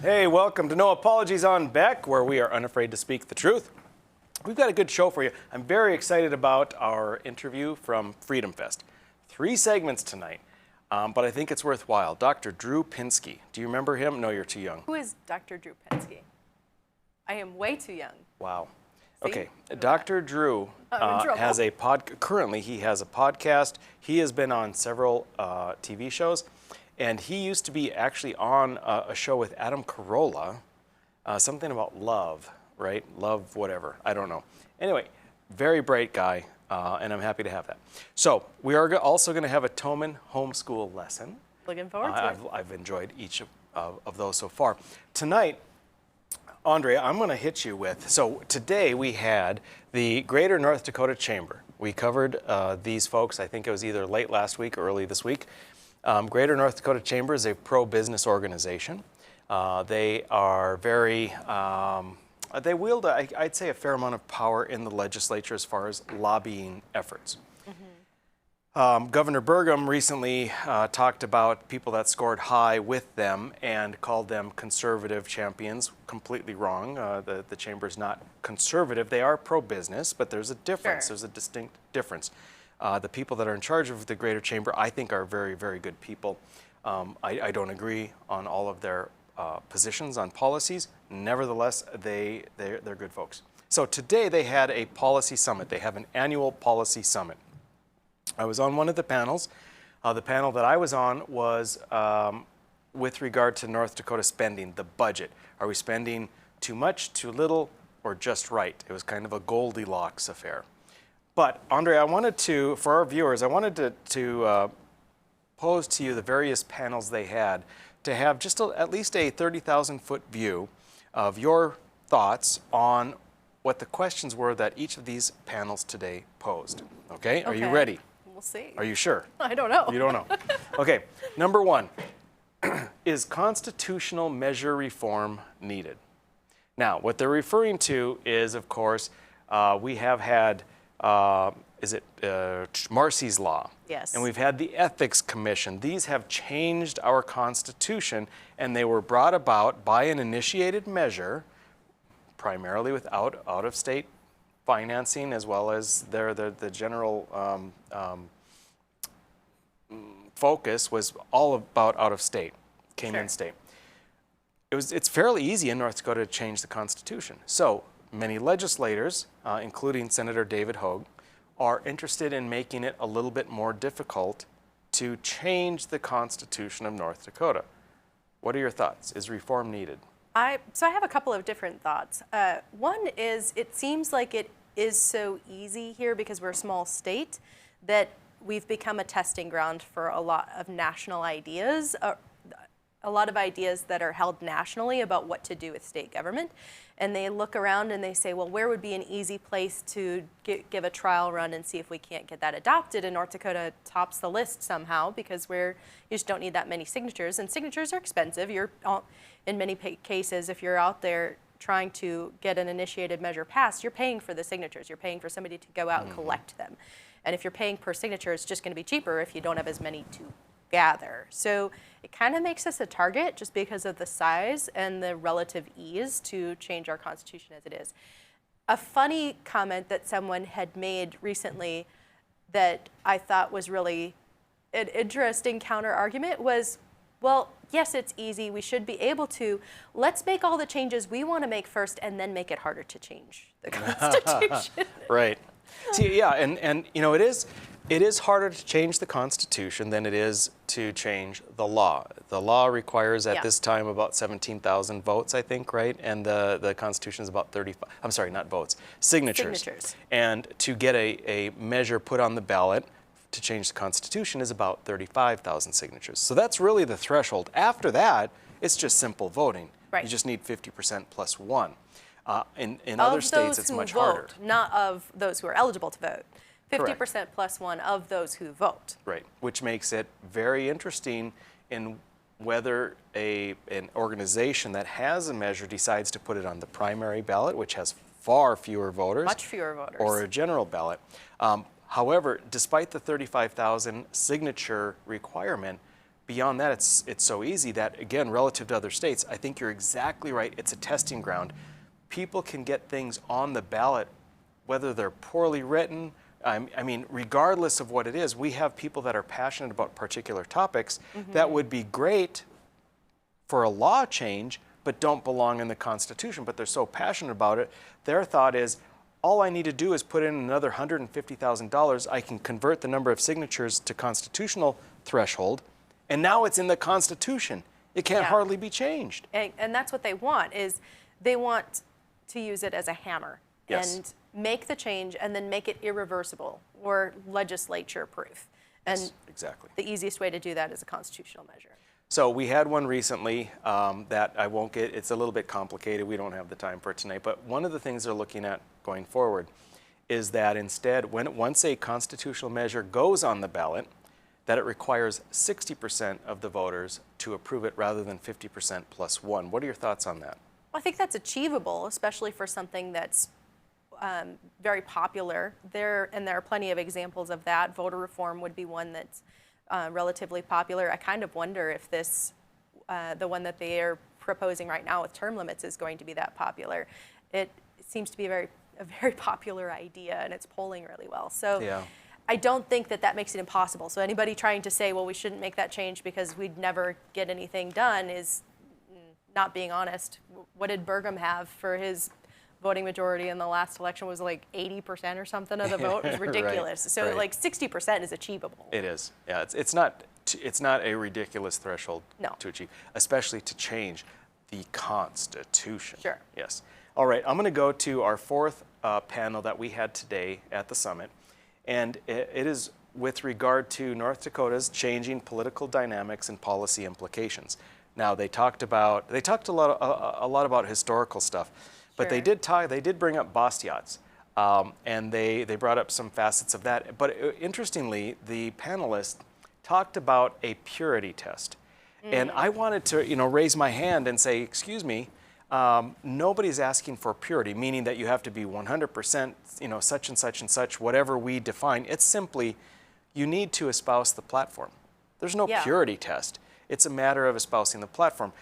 Hey, welcome to No Apologies on Beck, where we are unafraid to speak the truth. We've got a good show for you. I'm very excited about our interview from Freedomfest. 3 segments tonight, but I think it's worthwhile. Dr. Drew Pinsky. Do you remember him? No, you're too young. Who is Dr. Drew Pinsky? I am way too young. Wow. See? Okay, Dr. Drew has a currently he has a podcast. He has been on several TV shows, and he used to be actually on a show with Adam Carolla, something about love, right? Love whatever, I don't know. Anyway, very bright guy, and I'm happy to have that. So we are also going to have a Toman homeschool lesson. Looking forward to it. I've enjoyed each of those so far. Tonight, Andrea, I'm going to hit you with, so today we had the Greater North Dakota Chamber. We covered these folks, I think it was either late last week or early this week. Greater North Dakota Chamber is a pro-business organization. They are very, they wield, I'd say, a fair amount of power in the legislature as far as lobbying efforts. Governor Burgum recently talked about people that scored high with them and called them conservative champions. Completely wrong. The chamber's not conservative. They are pro-business, but there's a difference. Sure. There's a distinct difference. The people that are in charge of the Greater Chamber, I think, are very, very good people. I don't agree on all of their positions on policies. Nevertheless, they're good folks. So today they had a policy summit. They have an annual policy summit. I was on one of the panels. The panel that I was on was with regard to North Dakota spending, the budget. Are we spending too much, too little, or just right? It was kind of a Goldilocks affair. But, Andrea, I wanted to, for our viewers, I wanted to pose to you the various panels they had to have just at least a 30,000-foot view of your thoughts on what the questions were that each of these panels today posed. Okay? Are you ready? We'll see. Are you sure? I don't know. You don't know. Okay, number 1, is constitutional measure reform needed? Now, what they're referring to is, of course, we have had, Marcy's Law? Yes. And we've had the Ethics Commission. These have changed our Constitution, and they were brought about by an initiated measure, primarily with out-of-state financing, as well as the general focus was all about out-of-state, came in state. It's fairly easy in North Dakota to change the Constitution. So many legislators, including Senator David Hogue, are interested in making it a little bit more difficult to change the Constitution of North Dakota. What are your thoughts? Is reform needed? So I have a couple of different thoughts. One is, it seems like it is so easy here because we're a small state that we've become a testing ground for a lot of national ideas, a lot of ideas that are held nationally about what to do with state government. And they look around and they say, well, where would be an easy place to give a trial run and see if we can't get that adopted? And North Dakota tops the list somehow because you just don't need that many signatures. And signatures are expensive. In many cases, if you're out there trying to get an initiated measure passed, you're paying for the signatures. You're paying for somebody to go out and collect them. And if you're paying per signature, it's just going to be cheaper if you don't have as many to gather. So it kind of makes us a target just because of the size and the relative ease to change our Constitution as it is. A funny comment that someone had made recently that I thought was really an interesting counter argument was, well, yes, it's easy. We should be able to. Let's make all the changes we want to make first and then make it harder to change the Constitution. Right. See, yeah, and you know, it is harder to change the Constitution than it is to change the law. The law requires at this time about 17,000 votes, I think, right? And the Constitution is about 35, I'm sorry, not votes, signatures. And to get a measure put on the ballot to change the Constitution is about 35,000 signatures. So that's really the threshold. After that, it's just simple voting. Right. You just need 50% plus 1. In other states, it's much harder. Not of those who are eligible to vote. 50% Correct. plus 1 of those who vote. Right, which makes it very interesting in whether an organization that has a measure decides to put it on the primary ballot, which has far fewer voters. Much fewer voters. Or a general ballot. However, despite the 35,000 signature requirement, beyond that, it's so easy that, again, relative to other states, I think you're exactly right. It's a testing ground. People can get things on the ballot, whether they're poorly written. I mean, regardless of what it is, we have people that are passionate about particular topics that would be great for a law change, but don't belong in the Constitution. But they're so passionate about it, their thought is, all I need to do is put in another $150,000. I can convert the number of signatures to constitutional threshold, and now it's in the Constitution. It can't hardly be changed. And that's what they want, is they want to use it as a hammer. Yes. And make the change and then make it irreversible or legislature proof. And Yes, exactly. the easiest way to do that is a constitutional measure. So we had one recently that I won't get, it's a little bit complicated. We don't have the time for it tonight. But one of the things they're looking at going forward is that instead, once a constitutional measure goes on the ballot, that it requires 60% of the voters to approve it rather than 50% plus one. What are your thoughts on that? I think that's achievable, especially for something that's very popular. There are plenty of examples of that. Voter reform would be one that's relatively popular. I kind of wonder if this, the one that they are proposing right now with term limits, is going to be that popular. It seems to be a very popular idea, and it's polling really well. So Yeah. I don't think that makes it impossible. So anybody trying to say, well, we shouldn't make that change because we'd never get anything done is not being honest. What did Burgum have for his voting majority in the last election? Was like 80% or something of the vote. It was ridiculous. Right, So right. like 60% is achievable. It is. Yeah, it's not a ridiculous threshold No. to achieve, especially to change the Constitution. Sure. Yes. All right, I'm going to go to our fourth panel that we had today at the summit, and it is with regard to North Dakota's changing political dynamics and policy implications. Now, they talked a lot about historical stuff, but Sure. they did bring up Bastiats, and they brought up some facets of that. But interestingly, the panelists talked about a purity test, and I wanted to raise my hand and say, excuse me, nobody's asking for purity, meaning that you have to be 100%, such and such and such, whatever we define. It's simply you need to espouse the platform. There's no purity test. It's a matter of espousing the platform.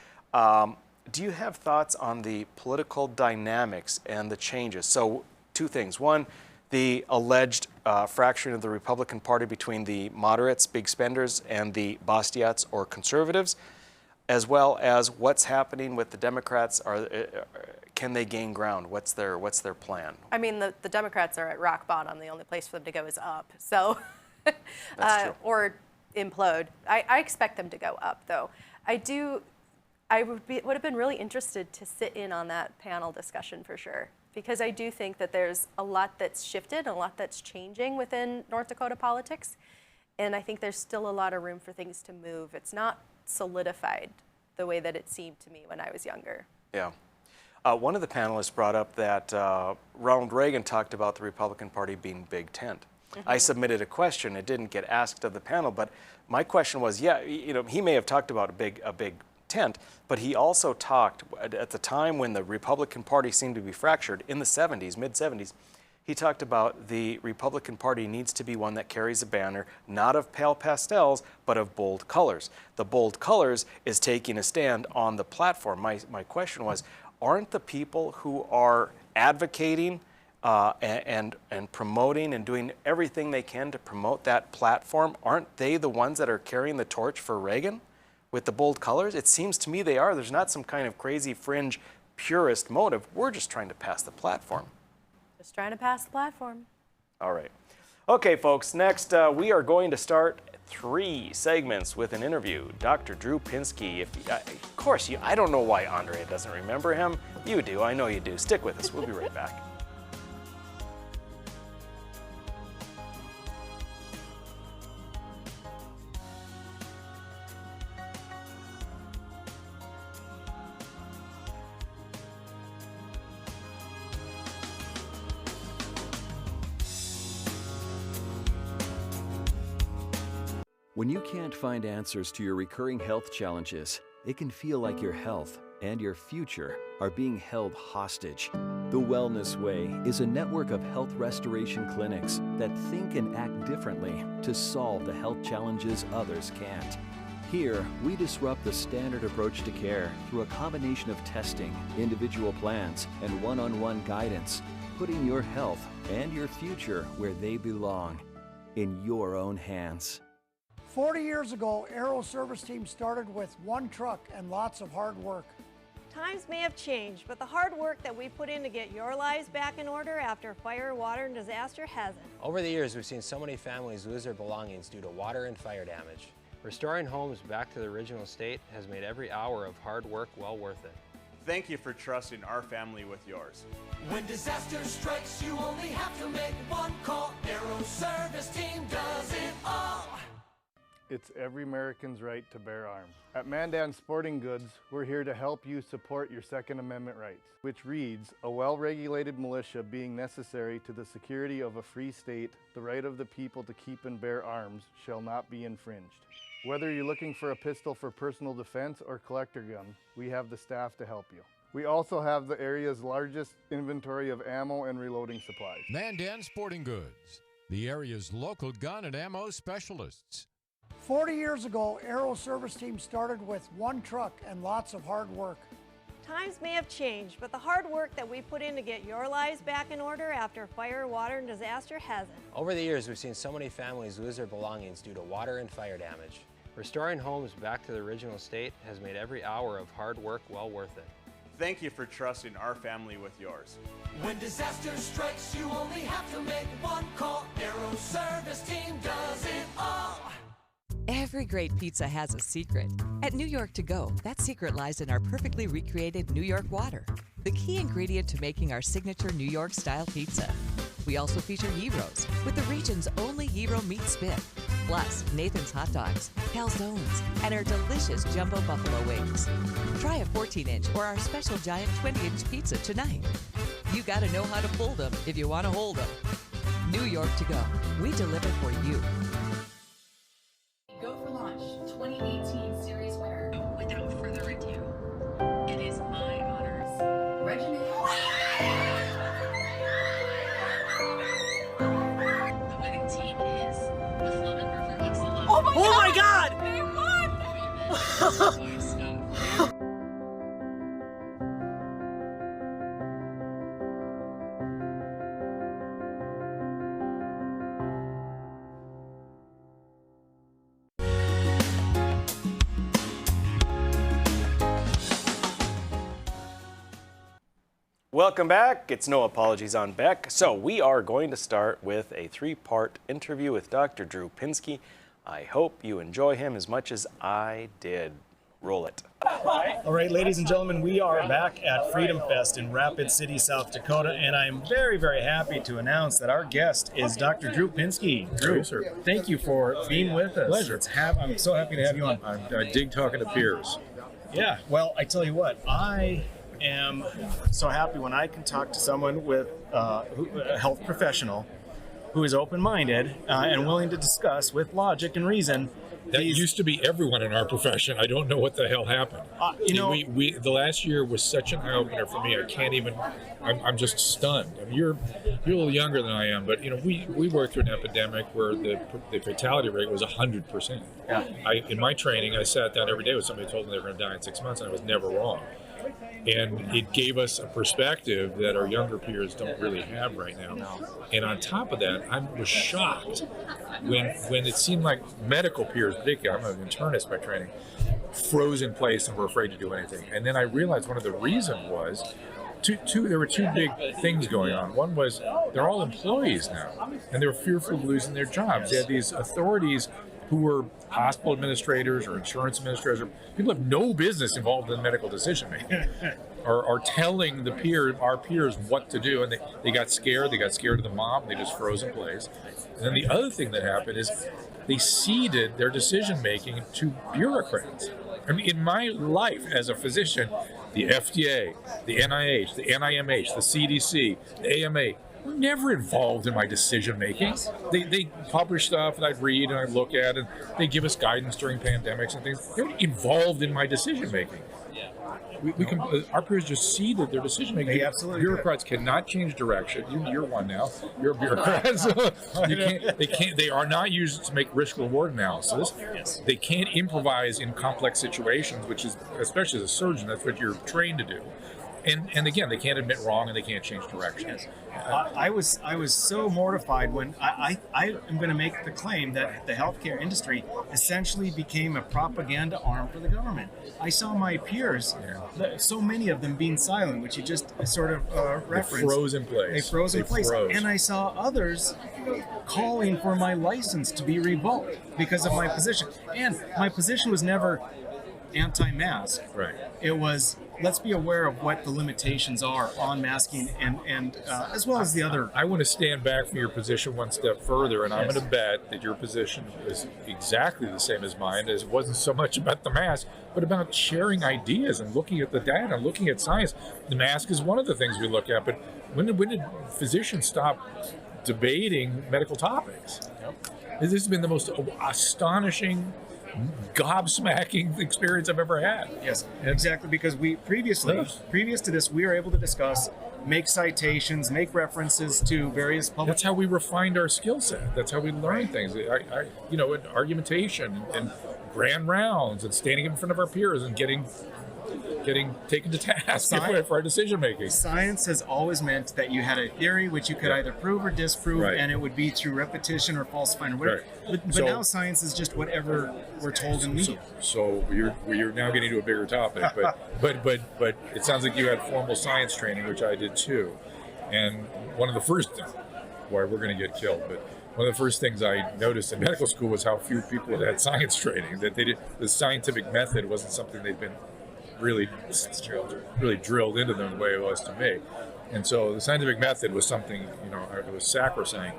Do you have thoughts on the political dynamics and the changes? So, two things. One, the alleged fracturing of the Republican Party between the moderates, big spenders, and the Bastiats or conservatives, as well as what's happening with the Democrats. Can they gain ground? What's their plan? I mean, the Democrats are at rock bottom. The only place for them to go is up. So, That's true. or implode. I expect them to go up, though. I would have been really interested to sit in on that panel discussion for sure, because I do think that there's a lot that's shifted, a lot that's changing within North Dakota politics, and I think there's still a lot of room for things to move. It's not solidified the way that it seemed to me when I was younger. Yeah. One of the panelists brought up that Ronald Reagan talked about the Republican Party being big tent. I submitted a question. It didn't get asked of the panel, but my question was, he may have talked about a big tent, but he also talked at the time when the Republican Party seemed to be fractured in the 70s, mid-70s, he talked about the Republican Party needs to be one that carries a banner not of pale pastels, but of bold colors. The bold colors is taking a stand on the platform. My question was, aren't the people who are advocating and promoting and doing everything they can to promote that platform, aren't they the ones that are carrying the torch for Reagan with the bold colors? It seems to me they are. There's not some kind of crazy fringe purist motive. We're just trying to pass the platform. Just trying to pass the platform. All right. Okay, folks, next we are going to start 3 segments with an interview. Dr. Drew Pinsky. Of course, I don't know why Andrea doesn't remember him. You do. I know you do. Stick with us. We'll be right back. When you can't find answers to your recurring health challenges, it can feel like your health and your future are being held hostage. The Wellness Way is a network of health restoration clinics that think and act differently to solve the health challenges others can't. Here, we disrupt the standard approach to care through a combination of testing, individual plans, and one-on-one guidance, putting your health and your future where they belong, in your own hands. 40 years ago, Aero Service Team started with one truck and lots of hard work. Times may have changed, but the hard work that we put in to get your lives back in order after fire, water, and disaster hasn't. Over the years, we've seen so many families lose their belongings due to water and fire damage. Restoring homes back to the original state has made every hour of hard work well worth it. Thank you for trusting our family with yours. When disaster strikes, you only have to make one call. Aero Service Team does it all. It's every American's right to bear arms. At Mandan Sporting Goods, we're here to help you support your Second Amendment rights, which reads, a well-regulated militia being necessary to the security of a free state, the right of the people to keep and bear arms shall not be infringed. Whether you're looking for a pistol for personal defense or collector gun, we have the staff to help you. We also have the area's largest inventory of ammo and reloading supplies. Mandan Sporting Goods, the area's local gun and ammo specialists. 40 years ago, Aero Service Team started with one truck and lots of hard work. Times may have changed, but the hard work that we put in to get your lives back in order after fire, water, and disaster hasn't. Over the years, we've seen so many families lose their belongings due to water and fire damage. Restoring homes back to the original state has made every hour of hard work well worth it. Thank you for trusting our family with yours. When disaster strikes, you only have to make one call. Aero Service Team does it all. Every great pizza has a secret. At New York To Go, that secret lies in our perfectly recreated New York water, the key ingredient to making our signature New York-style pizza. We also feature Heroes, with the region's only Hero meat spit, plus Nathan's hot dogs, calzones, and our delicious jumbo buffalo wings. Try a 14-inch or our special giant 20-inch pizza tonight. You gotta know how to fold them if you want to hold them. New York To Go, we deliver for you. Go for Launch 2018 series winner. Without further ado, it is my honors. Regina. The winning team is the Flumin River Excellent. Oh my God! They won! Welcome back. It's No Apologies on Beck. So we are going to start with a three-part interview with Dr. Drew Pinsky. I hope you enjoy him as much as I did. Roll it. All right, ladies and gentlemen, we are back at Freedomfest in Rapid City, South Dakota, and I'm very, very happy to announce that our guest is Dr. Drew Pinsky. Drew, thank you for being with us. Pleasure. I'm so happy to have you on. I dig talking to peers. Yeah, well, I tell you what, I am so happy when I can talk to someone with a health professional who is open-minded and willing to discuss with logic and reason. That used to be everyone in our profession. I don't know what the hell happened. We the last year was such an eye-opener for me. I can't even. I'm just stunned. I mean, you're a little younger than I am, but we worked through an epidemic where the fatality rate was 100%. Yeah. In my training, I sat down every day with somebody who told me they were going to die in 6 months, and I was never wrong. And it gave us a perspective that our younger peers don't really have right now. And on top of that, I was shocked when it seemed like medical peers, particularly, I'm an internist by training, froze in place and were afraid to do anything. And then I realized one of the reasons was there were two big things going on. One was they're all employees now, and they're fearful of losing their jobs. They had these authorities who were hospital administrators or insurance administrators, or people have no business involved in medical decision making, are telling our peers what to do, and they got scared. They got scared of the mob. They just froze in place. And then the other thing that happened is they ceded their decision making to bureaucrats. I mean, in my life as a physician, the FDA, the NIH, the NIMH, the CDC, the AMA, were never involved in my decision making. They publish stuff and I'd read and I'd look at, and they give us guidance during pandemics and things. They weren't involved in my decision making. We can, our peers just ceded their decision making. They absolutely Bureaucrats cannot change direction. You're one now. You're a bureaucrat. So you can't. They can't. They are not used to make risk reward analysis. Yes. They can't improvise in complex situations, which is, especially as a surgeon, that's what you're trained to do. And again, they can't admit wrong and they can't change direction. Yes. I was so mortified when I am going to make the claim that the healthcare industry essentially became a propaganda arm for the government. I saw my peers, so many of them being silent, which you just sort of referenced. They froze in place. They froze in place. Froze. And I saw others calling for my license to be revoked because of my position. And my position was never anti-mask. Right. It was, let's be aware of what the limitations are on masking and as well as the other. I want to stand back from your position one step further, and I'm Yes. going to bet that your position is exactly the same as mine. As it wasn't so much about the mask, but about sharing ideas and looking at the data, looking at science. The mask is one of the things we look at, but when did physicians stop debating medical topics? This has been the most astonishing, gobsmacking experience I've ever had. Yes, exactly, because we previous to this, we were able to discuss, make citations, make references to various public. That's how we refined our skill set. That's how we learn things. In argumentation and grand rounds and standing in front of our peers and getting taken to task for our decision making. Science has always meant that you had a theory which you could either prove or disprove, Right. and it would be through repetition or falsifying or whatever. Right. But So- now science is just whatever we're told in media. So you're now getting to a bigger topic, but it sounds like you had formal science training, which I did too. And one of the first, we're going to get killed, but one of the first things I noticed in medical school was how few people had science training. That the scientific method wasn't something they'd been really drilled into them the way it was to me. And so the scientific method was something, it was sacrosanct.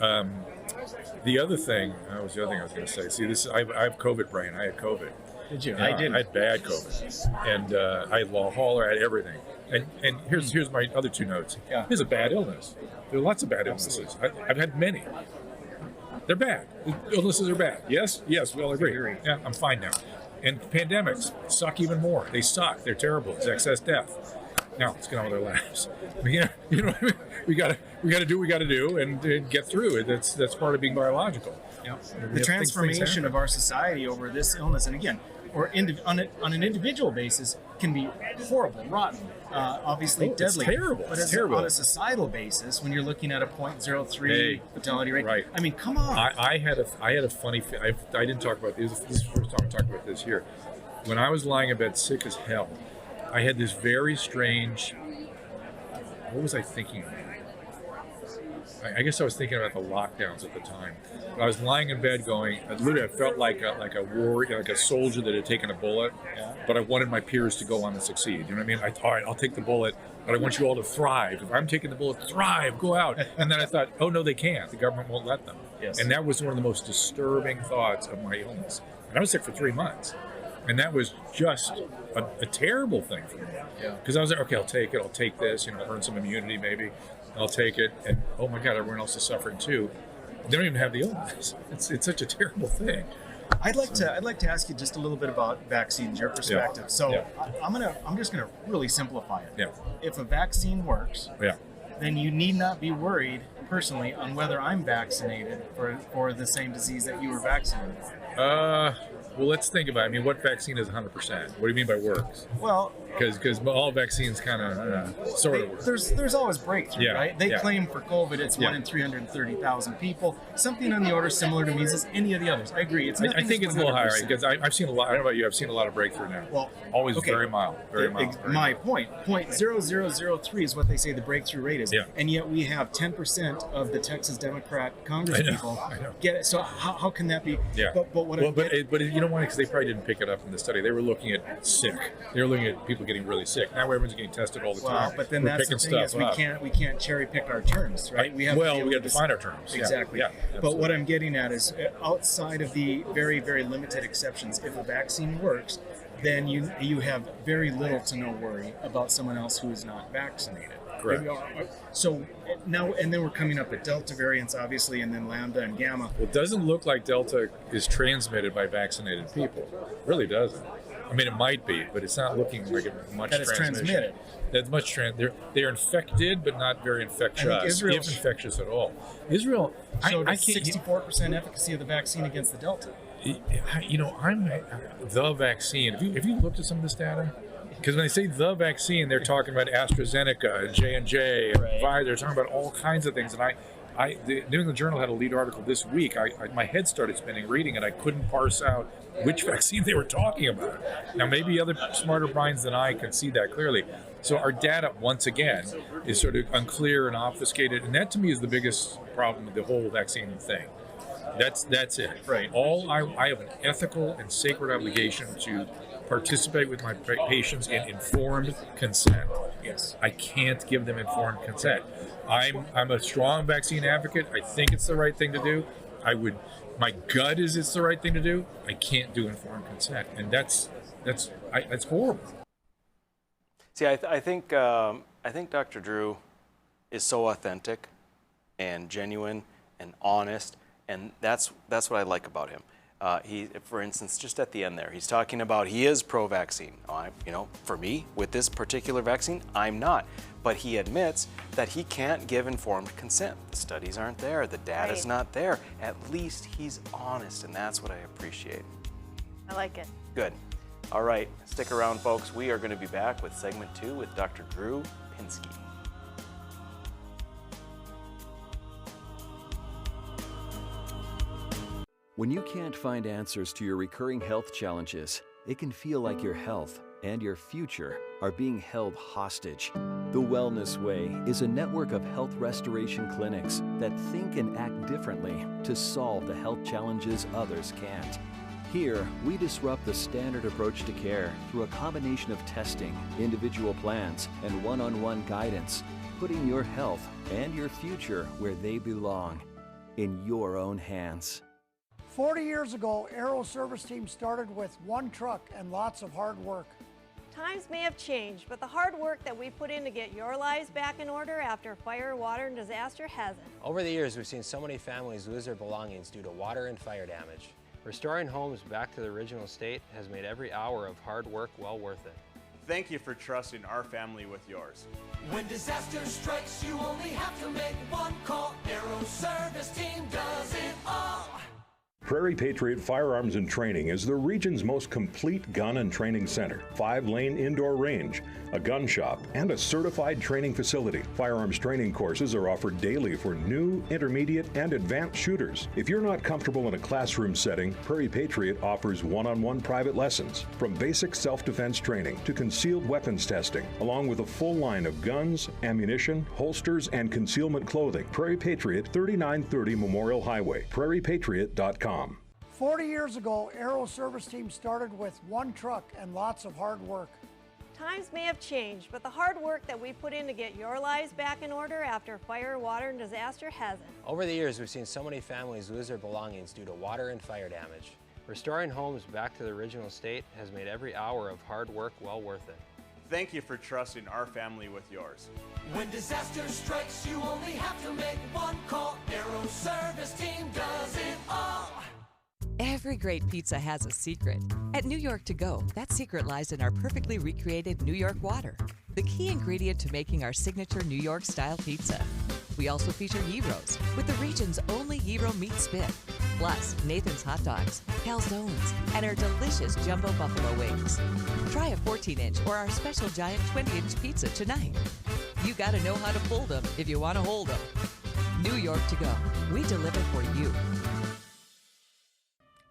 The other thing, what was the other thing I was going to say? See, I have COVID brain. I had COVID. Did you? Yeah, I didn't. I had bad COVID. And I had long hauler, I had everything. And here's my other two notes. Yeah. Here's a bad illness. There are lots of bad illnesses. I've had many. They're bad. Illnesses are bad. Yes, we all agree. Yeah, I'm fine now. And pandemics suck even more. They suck. They're terrible. It's excess death. Now let's get on with our lives. You know what I mean? We gotta do what we gotta do and get through it. That's part of being biological. Yeah. The transformation of our society over this illness, and again, or on an individual basis, can be horrible, rotten, obviously deadly. It's terrible. But It's terrible. On a societal basis, when you're looking at a 0.03 fatality rate, right. I mean, come on. I had a funny. I didn't talk about this. This is the first time I'm talking about this here. When I was lying in bed sick as hell, I had this very strange. What was I thinking about? I guess I was thinking about the lockdowns at the time. I was lying in bed going, literally I felt like a warrior, like a soldier that had taken a bullet, but I wanted my peers to go on and succeed. You know what I mean? All right, I'll take the bullet, but I want you all to thrive. If I'm taking the bullet, thrive, go out. And then I thought, oh no, they can't. The government won't let them. Yes. And that was one of the most disturbing thoughts of my illness. And I was sick for 3 months. And that was just a terrible thing for me. Because I was like, okay, I'll take it. I'll take this, earn some immunity maybe. I'll take it. And oh my God, everyone else is suffering too. They don't even have the illness. It's such a terrible thing. I'd like to ask you just a little bit about vaccines, your perspective. So I'm just gonna really simplify it. Yeah. If a vaccine works, Yeah. then you need not be worried personally on whether I'm vaccinated for the same disease that you were vaccinated for. Well, let's think about it. I mean, what vaccine is 100%? What do you mean by works? Well, because all vaccines kind of sort of work. There's always breakthrough, Yeah, right? They yeah. claim for COVID it's 1 in 330,000 people, something on the order similar to measles, any of the others. I agree. It's I think it's a little higher 100%. because I've seen a lot. I don't know about you. I've seen a lot of breakthrough now. Well, always okay. very mild. Very mild. My point, 0.0003 is what they say the breakthrough rate is, Yeah. and yet we have 10% of the Texas Democrat Congress I know, people I know. get it. So how can that be? Yeah. But what But you know why? Because they probably didn't pick it up in the study. They were looking at sick. They were looking at people getting really sick. Now everyone's getting tested all the time. Well, but then We're that's the picking thing is stuff up. we can't cherry pick our terms, right? We have to define our terms. Exactly. Yeah, but what I'm getting at is outside of the very, very limited exceptions, if a vaccine works, then you have very little to no worry about someone else who is not vaccinated. Correct. So now, and then we're coming up at Delta variants, obviously, and then Lambda and Gamma. Well, it doesn't look like Delta is transmitted by vaccinated people. It really doesn't. I mean, it might be, but it's not looking like much That it's transmission. transmitted. That's much they're infected, but not very infectious, if infectious at all. Israel, showed I a can't. 64% efficacy of the vaccine against the Delta. I'm the vaccine. Have you looked at some of this data? Because when they say the vaccine, they're talking about AstraZeneca and J&J and Pfizer. They're talking about all kinds of things. And the New England Journal had a lead article this week. My head started spinning reading it. I couldn't parse out which vaccine they were talking about. Now, maybe other smarter minds than I can see that clearly. So our data, once again, is sort of unclear and obfuscated. And that, to me, is the biggest problem with the whole vaccine thing. That's it. Right. I have an ethical and sacred obligation to participate with my patients in informed consent. Yes. I can't give them informed consent. I'm a strong vaccine advocate. I think it's the right thing to do. My gut is it's the right thing to do. I can't do informed consent, and that's horrible. See, I think Dr. Drew is so authentic and genuine and honest, and that's what I like about him. He, for instance, just at the end there, he's talking about he is pro-vaccine. For me, with this particular vaccine, I'm not. But he admits that he can't give informed consent. The studies aren't there. The data's not there. At least he's honest, and that's what I appreciate. I like it. Good. All right, stick around, folks. We are going to be back with segment 2 with Dr. Drew Pinsky. When you can't find answers to your recurring health challenges, it can feel like your health and your future are being held hostage. The Wellness Way is a network of health restoration clinics that think and act differently to solve the health challenges others can't. Here, we disrupt the standard approach to care through a combination of testing, individual plans, and one-on-one guidance, putting your health and your future where they belong, in your own hands. 40 years ago, Aero Service Team started with one truck and lots of hard work. Times may have changed, but the hard work that we put in to get your lives back in order after fire, water, and disaster hasn't. Over the years, we've seen so many families lose their belongings due to water and fire damage. Restoring homes back to the original state has made every hour of hard work well worth it. Thank you for trusting our family with yours. When disaster strikes, you only have to make one call. Aero Service Team does it all. Prairie Patriot Firearms and Training is the region's most complete gun and training center. 5-lane indoor range, a gun shop, and a certified training facility. Firearms training courses are offered daily for new, intermediate, and advanced shooters. If you're not comfortable in a classroom setting, Prairie Patriot offers one-on-one private lessons, from basic self-defense training to concealed weapons testing, along with a full line of guns, ammunition, holsters, and concealment clothing. Prairie Patriot, 3930 Memorial Highway, prairiepatriot.com. 40 years ago, Aero Service Team started with one truck and lots of hard work. Times may have changed, but the hard work that we put in to get your lives back in order after fire, water, and disaster hasn't. Over the years, we've seen so many families lose their belongings due to water and fire damage. Restoring homes back to the original state has made every hour of hard work well worth it. Thank you for trusting our family with yours. When disaster strikes, you only have to make one call. Aero Service Team does it all. Every great pizza has a secret. At New York To Go, that secret lies in our perfectly recreated New York water, the key ingredient to making our signature New York-style pizza. We also feature gyros, with the region's only gyro meat spit, plus Nathan's hot dogs, calzones, and our delicious jumbo buffalo wings. Try a 14-inch or our special giant 20-inch pizza tonight. You gotta know how to fold them if you want to hold them. New York To Go, we deliver for you.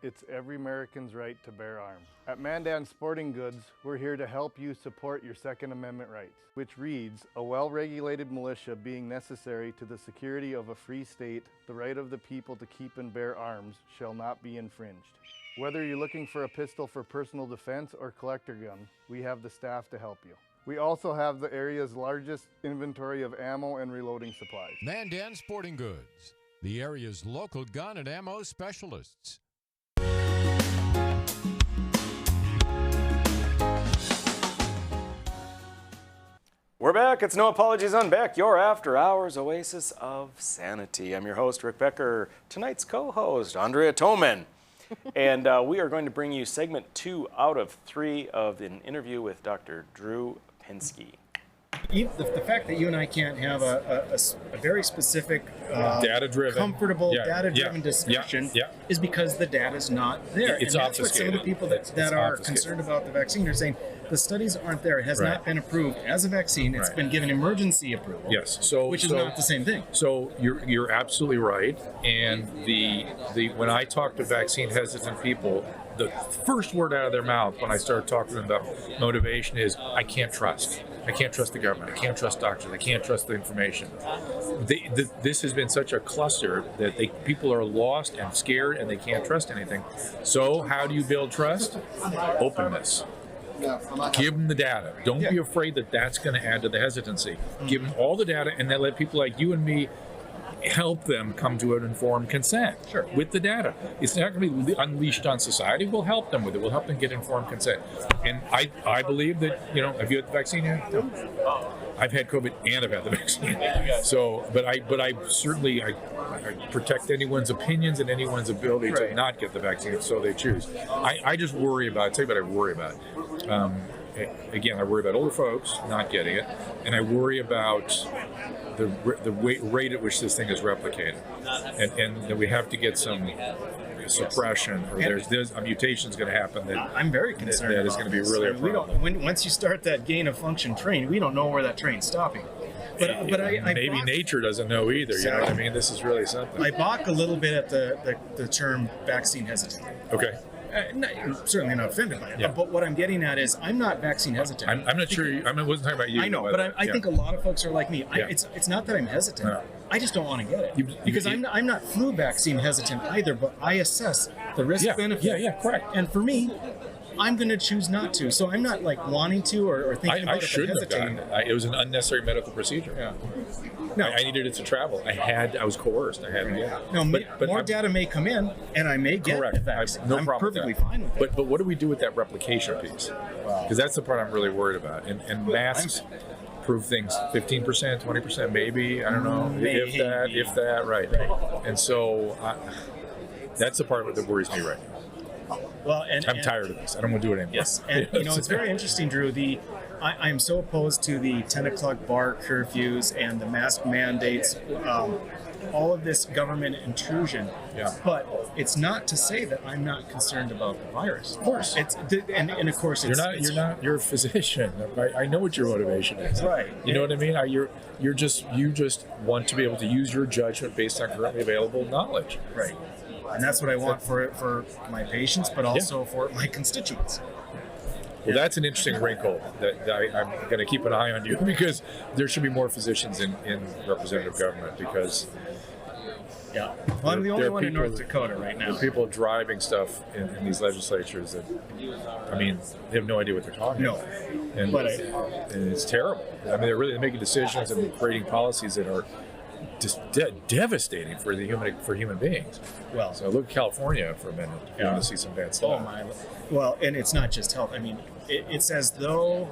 It's every American's right to bear arms. At Mandan Sporting Goods, we're here to help you support your Second Amendment rights, which reads, a well-regulated militia being necessary to the security of a free state, the right of the people to keep and bear arms shall not be infringed. Whether you're looking for a pistol for personal defense or collector gun, we have the staff to help you. We also have the area's largest inventory of ammo and reloading supplies. Mandan Sporting Goods, the area's local gun and ammo specialists. We're back. It's No Apologies on Beck, your after-hours oasis of sanity. I'm your host, Rick Becker. Tonight's co-host, Andrea Toman. And we are going to bring you segment 2 out of 3 of an interview with Dr. Drew Pinsky. The fact that you and I can't have a very specific, data-driven, comfortable, data-driven discussion is because the data's not there. It's and that's what some of the people that are obfuscated. concerned about the vaccine are saying. The studies aren't there. It has not been approved as a vaccine. It's been given emergency approval. Yes, which is not the same thing. So you're absolutely right. And the when I talk to vaccine hesitant people, the first word out of their mouth when I start talking to them about motivation is, I can't trust. I can't trust the government. I can't trust doctors. I can't trust the information. This has been such a cluster that people are lost and scared and they can't trust anything. So how do you build trust? Openness. Give them the data. Don't be afraid that that's going to add to the hesitancy. Give them all the data and then let people like you and me help them come to an informed consent with the data. It's not going to be unleashed on society. We'll help them with it. We'll help them get informed consent. And I believe that, have you had the vaccine yet? No. I've had COVID and I've had the vaccine. So, but I certainly I protect anyone's opinions and anyone's ability to not get the vaccine, so they choose. I just worry about. I'll tell you what I worry about. Again, I worry about older folks not getting it, and I worry about the rate at which this thing is replicated, and that we have to get some suppression, or there's a mutation is going to happen that I'm very concerned. That is going to be really a problem. Once you start that gain of function train, we don't know where that train's stopping. But maybe nature doesn't know either. You know what I mean? This is really something. I balk a little bit at the term vaccine hesitant. Okay. I'm certainly not offended by it. But what I'm getting at is I'm not vaccine hesitant. I'm not sure. I wasn't talking about you. I know, but I think a lot of folks are like me. It's not that I'm hesitant. No. I just don't want to get it because I'm not flu vaccine hesitant either. But I assess the risk benefit. Yeah, correct. And for me, I'm going to choose not to. So I'm not like wanting to or thinking about I shouldn't have gotten it. It was an unnecessary medical procedure. Yeah. No, I needed it to travel. I was coerced. I had to get it. No, but more data may come in, and I may get the vaccine. No I'm problem. Perfectly fine with it. But what do we do with that replication piece? Because that's the part I'm really worried about. And masks prove things 15%, 20%, maybe. I don't know. Maybe. If that, right. And so that's the part that worries me right now. Well, I'm tired of this. I don't want to do it anymore. Yes, and it's very interesting, Drew. I am so opposed to the 10 o'clock bar curfews and the mask mandates, all of this government intrusion. Yeah. But it's not to say that I'm not concerned about the virus. Of course. And of course you're a physician. I know what your motivation is. Right. You know what I mean? You just want to be able to use your judgment based on currently available knowledge. Right. And that's what I want for my patients, but also for my constituents. Well, that's an interesting wrinkle that I'm going to keep an eye on you because there should be more physicians in representative government because well, I'm the only one in North Dakota right now. There are people driving stuff in these legislatures that, they have no idea what they're talking about. And it's terrible. They're really making decisions and creating policies that are just devastating for human beings. Well, so look at California for a minute. You want to see some bad stuff. Oh my! Well, and it's not just health. It's as though,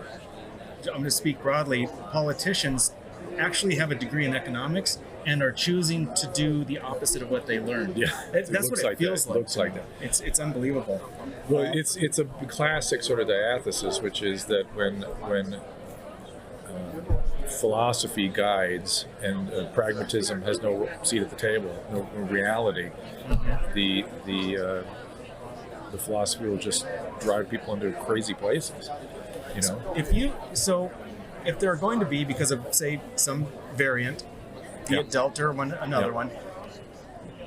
I'm going to speak broadly, politicians actually have a degree in economics and are choosing to do the opposite of what they learned. Yeah, that's what it feels like. Looks like that. It's unbelievable. Well, it's a classic sort of diathesis, which is that when philosophy guides and pragmatism has no seat at the table, no reality, the philosophy will just drive people into crazy places. If there are going to be, because of say some variant, be it Delta or another one,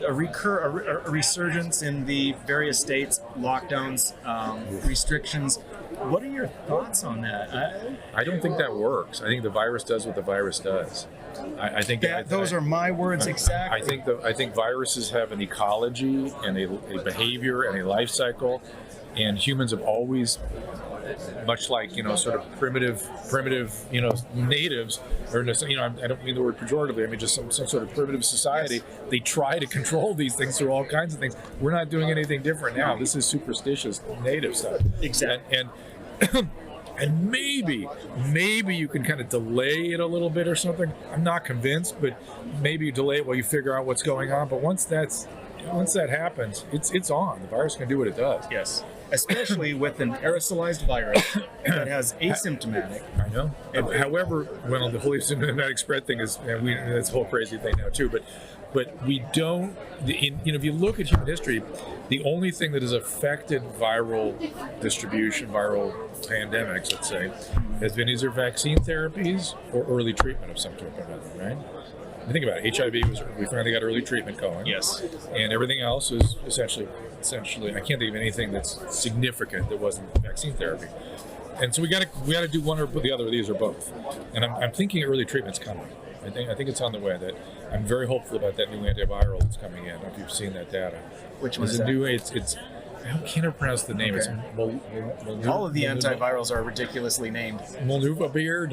a resurgence in the various states, lockdowns, restrictions. What are your thoughts on that? I don't think that works. I think the virus does what the virus does. I think those are my words exactly. I think viruses have an ecology and a behavior and a life cycle, and humans have always, much like sort of primitive natives, or I don't mean the word pejoratively. I mean just some sort of primitive society. Yes. They try to control these things through all kinds of things. We're not doing anything different now. This is superstitious native stuff. Exactly. And maybe you can kind of delay it a little bit or something. I'm not convinced, but maybe you delay it while you figure out what's going on. But once that's once that happens, it's on. The virus can do what it does. Yes. Especially with an aerosolized virus that has asymptomatic. I know. However, well, the whole asymptomatic spread thing is, that's a whole crazy thing now too. But we don't. If you look at human history, the only thing that has affected viral distribution, viral pandemics, let's say, has been either vaccine therapies or early treatment of some type or another, right? Think about it. HIV we finally got early treatment going. Yes. And everything else was essentially, I can't think of anything that's significant that wasn't vaccine therapy. And so we got to do one or the other of these or both. And I'm thinking early treatment's coming. I think it's on the way. That I'm very hopeful about that new antiviral that's coming in. I don't know if you've seen that data. Which one is that? New, it's I can't ever pronounce the name. Okay. It's all of the antivirals are ridiculously named. Molnupiravir.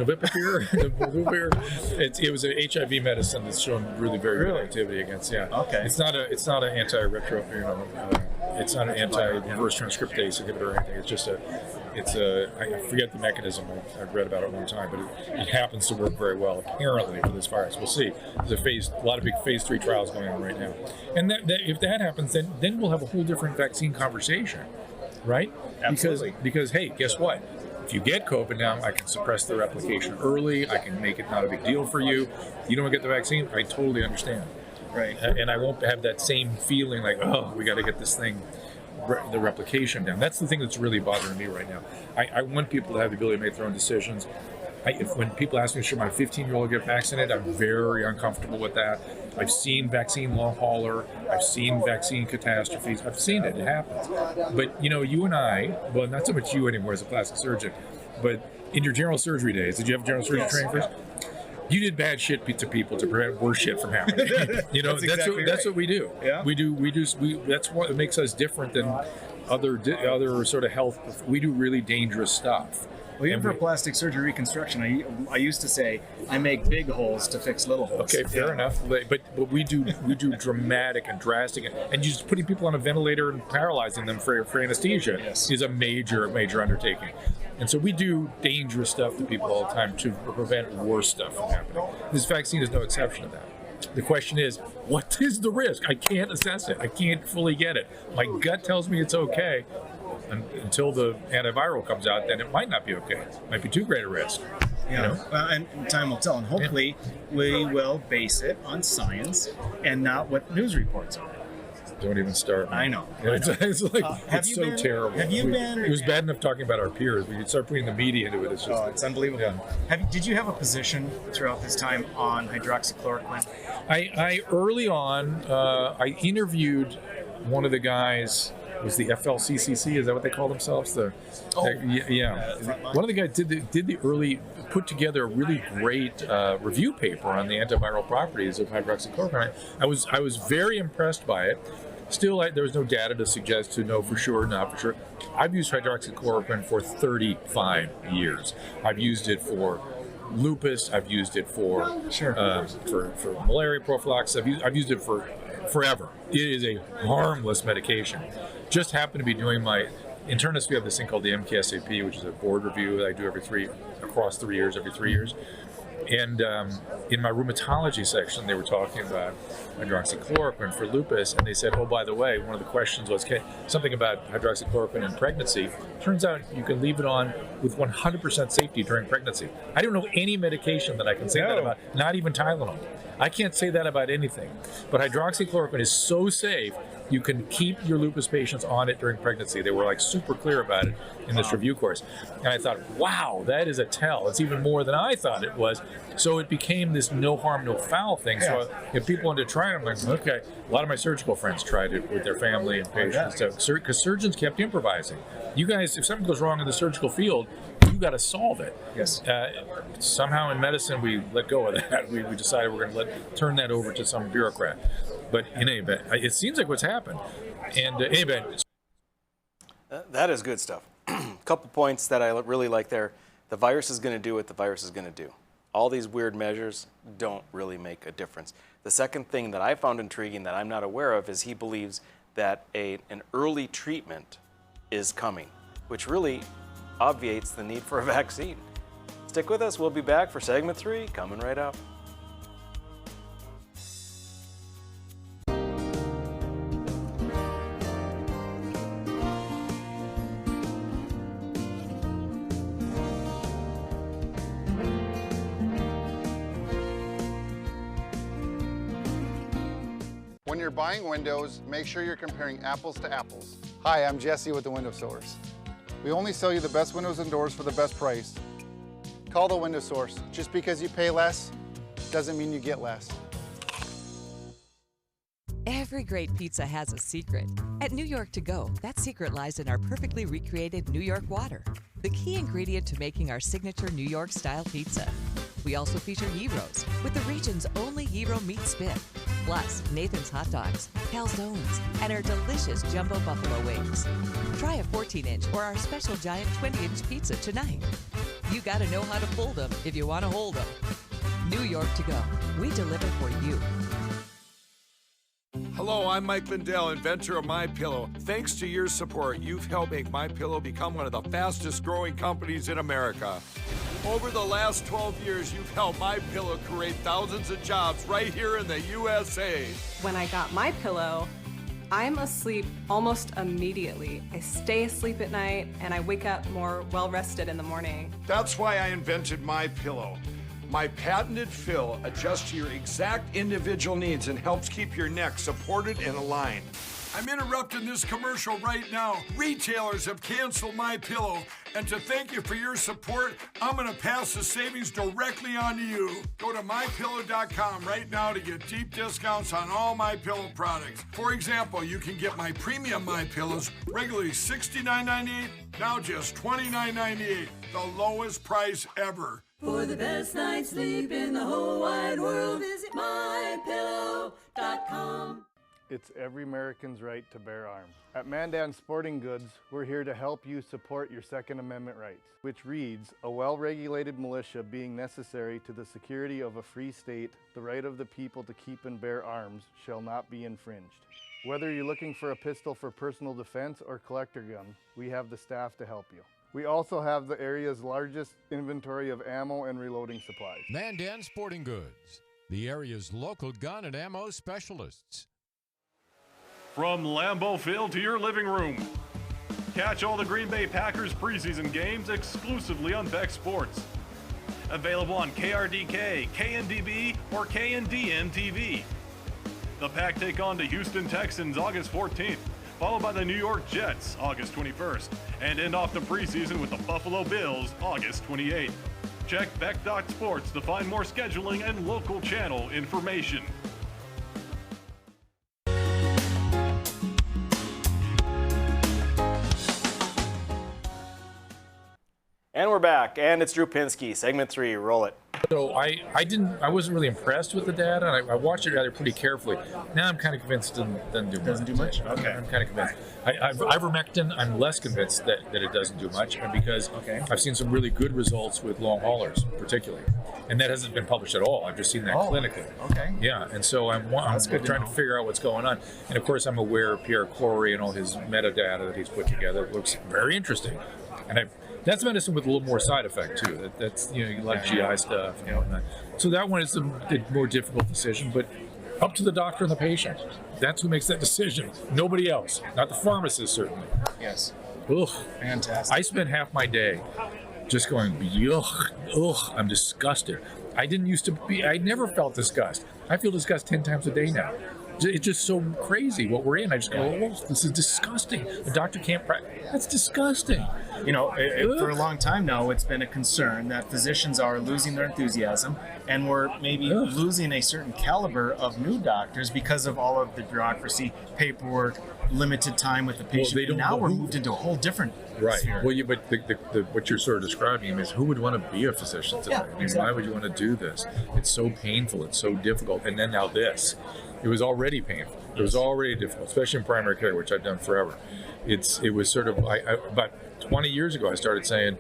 It was an HIV medicine that's shown really very good activity against. Yeah. Okay. It's not an anti-retro. It's not an anti-reverse transcriptase inhibitor or anything. It's just I forget the mechanism. I've read about it one time, but it happens to work very well apparently for this virus. We'll see. There's a lot of big phase 3 trials going on right now, and if that happens, then we'll have a whole different vaccine conversation, right? Absolutely. Because hey, guess what? If you get COVID now, I can suppress the replication early. I can make it not a big deal for you. You don't get the vaccine, I totally understand. Right. And I won't have that same feeling like, oh, we got to get this thing, the replication down. That's the thing that's really bothering me right now. I want people to have the ability to make their own decisions. When people ask me, should my 15-year-old get vaccinated, I'm very uncomfortable with that. I've seen vaccine long hauler. I've seen vaccine catastrophes. I've seen it. It happens. But, you and I, well, not so much you anymore as a plastic surgeon, but in your general surgery days, did you have general surgery training first? You did bad shit to people to prevent worse shit from happening. That's what we do. Yeah. We do. That's what makes us different than other sort of health. We do really dangerous stuff. Well, even for plastic surgery reconstruction, I used to say I make big holes to fix little holes. Okay, fair enough. But we do dramatic and drastic, and just putting people on a ventilator and paralyzing them for anesthesia is a major undertaking. And so we do dangerous stuff to people all the time to prevent worse stuff from happening. This vaccine is no exception to that. The question is, what is the risk? I can't assess it. I can't fully get it. My gut tells me it's okay. Until the antiviral comes out, then it might not be okay. It might be too great a risk. Well, and time will tell. And hopefully we will base it on science and not what news reports are. Don't even start. I know. It's like it's so terrible. Have you been? It was bad enough talking about our peers. When you start putting the media into it, it's just. It's unbelievable. Yeah. Did you have a position throughout this time on hydroxychloroquine? I early on, I interviewed one of the guys. Was the FLCCC? Is that what they call themselves? One of the guys put together a really great review paper on the antiviral properties of hydroxychloroquine. I was very impressed by it. Still, there was no data to suggest to know for sure, not for sure. I've used hydroxychloroquine for 35 years. I've used it for lupus. I've used it for malaria prophylaxis. I've used it for forever. It is a harmless medication. Just happened to be doing my internists. We have this thing called the MKSAP, which is a board review that I do every 3 years. And in my rheumatology section, they were talking about hydroxychloroquine for lupus, and they said, oh, by the way, one of the questions was something about hydroxychloroquine in pregnancy. Turns out you can leave it on with 100% safety during pregnancy. I don't know any medication that I can say that about, not even Tylenol. I can't say that about anything. But hydroxychloroquine is so safe, you can keep your lupus patients on it during pregnancy. They were super clear about it in this review course. And I thought, wow, that is a tell. It's even more than I thought it was. So it became this no harm, no foul thing. So if people wanted to try it, I'm like, okay. A lot of my surgical friends tried it with their family and patients. Because surgeons kept improvising. You guys, if something goes wrong in the surgical field, you got to solve it. Yes. Somehow in medicine, we let go of that. We decided we're going to turn that over to some bureaucrat. But in any event, it seems like what's happened. And in any event. That is good stuff. A couple points that I really like there. The virus is going to do what the virus is going to do. All these weird measures don't really make a difference. The second thing that I found intriguing that I'm not aware of is he believes that an early treatment is coming, which really obviates the need for a vaccine. Stick with us. We'll be back for segment 3 coming right up. when you're buying windows, make sure you're comparing apples to apples. Hi, I'm Jesse with the Window Source. We only sell you the best windows and doors for the best price. Call the Window Source. Just because you pay less doesn't mean you get less. Every great pizza has a secret. At New York To Go, that secret lies in our perfectly recreated New York water, the key ingredient to making our signature New York-style pizza. We also feature gyros, with the region's only gyro meat spit, plus Nathan's hot dogs, calzones, and our delicious jumbo buffalo wings. Try a 14-inch or our special giant 20-inch pizza tonight. You gotta know how to fold them if you want to hold them. New York To Go. We deliver for you. Hello, I'm Mike Lindell, inventor of MyPillow. Thanks to your support, you've helped make MyPillow become one of the fastest growing companies in America. Over the last 12 years, you've helped MyPillow create thousands of jobs right here in the USA. When I got MyPillow, I'm asleep almost immediately. I stay asleep at night and I wake up more well-rested in the morning. That's why I invented MyPillow. My patented fill adjusts to your exact individual needs and helps keep your neck supported and aligned. I'm interrupting this commercial right now. Retailers have canceled MyPillow, and to thank you for your support, I'm gonna pass the savings directly on to you. Go to MyPillow.com right now to get deep discounts on all MyPillow products. For example, you can get my premium MyPillows, regularly $69.98, now just $29.98, the lowest price ever. For the best night's sleep in the whole wide world, visit mypillow.com. It's every American's right to bear arms. At Mandan Sporting Goods, we're here to help you support your Second Amendment rights, which reads, a well-regulated militia being necessary to the security of a free state, the right of the people to keep and bear arms shall not be infringed. Whether you're looking for a pistol for personal defense or collector gun, we have the staff to help you. We also have the area's largest inventory of ammo and reloading supplies. Mandan Sporting Goods, the area's local gun and ammo specialists. From Lambeau Field to your living room. Catch all the Green Bay Packers preseason games exclusively on Beck Sports. Available on KRDK, KNDB, or KNDN TV. The Pack take on the Houston Texans August 14th, followed by the New York Jets August 21st, and end off the preseason with the Buffalo Bills August 28th. Check Beck.Sports to find more scheduling and local channel information. And we're back, and it's Drew Pinsky, segment 3, roll it. So I wasn't really impressed with the data, and I watched it rather pretty carefully. Now I'm kind of convinced it doesn't do much. Okay. I'm kind of convinced. Ivermectin, I'm less convinced that it doesn't do much, because I've seen some really good results with long haulers, particularly. And that hasn't been published at all. I've just seen that clinically. Okay. Yeah, and so I'm trying to figure out what's going on. And of course, I'm aware of Pierre Corey and all his metadata that he's put together. It looks very interesting. And that's medicine with a little more side effect too. That's a lot of GI stuff and whatnot. So that one is the more difficult decision, but up to the doctor and the patient. That's who makes that decision. Nobody else. Not the pharmacist, certainly. Yes. Ugh. Fantastic. I spent half my day just going, ugh, I'm disgusted. I never felt disgust. I feel disgust 10 times a day now. It's just so crazy what we're in. I just go, oh, this is disgusting. The doctor can't practice. That's disgusting. For a long time now, it's been a concern that physicians are losing their enthusiasm, and we're maybe losing a certain caliber of new doctors because of all of the bureaucracy, paperwork, limited time with the patient. Now we're moved into a whole different sphere. Well, but what you're sort of describing is who would want to be a physician today? Why would you want to do this? It's so painful. It's so difficult. And then now this. It was already painful. It was already difficult, especially in primary care, which I've done forever. It was sort of, about 20 years ago, I started saying,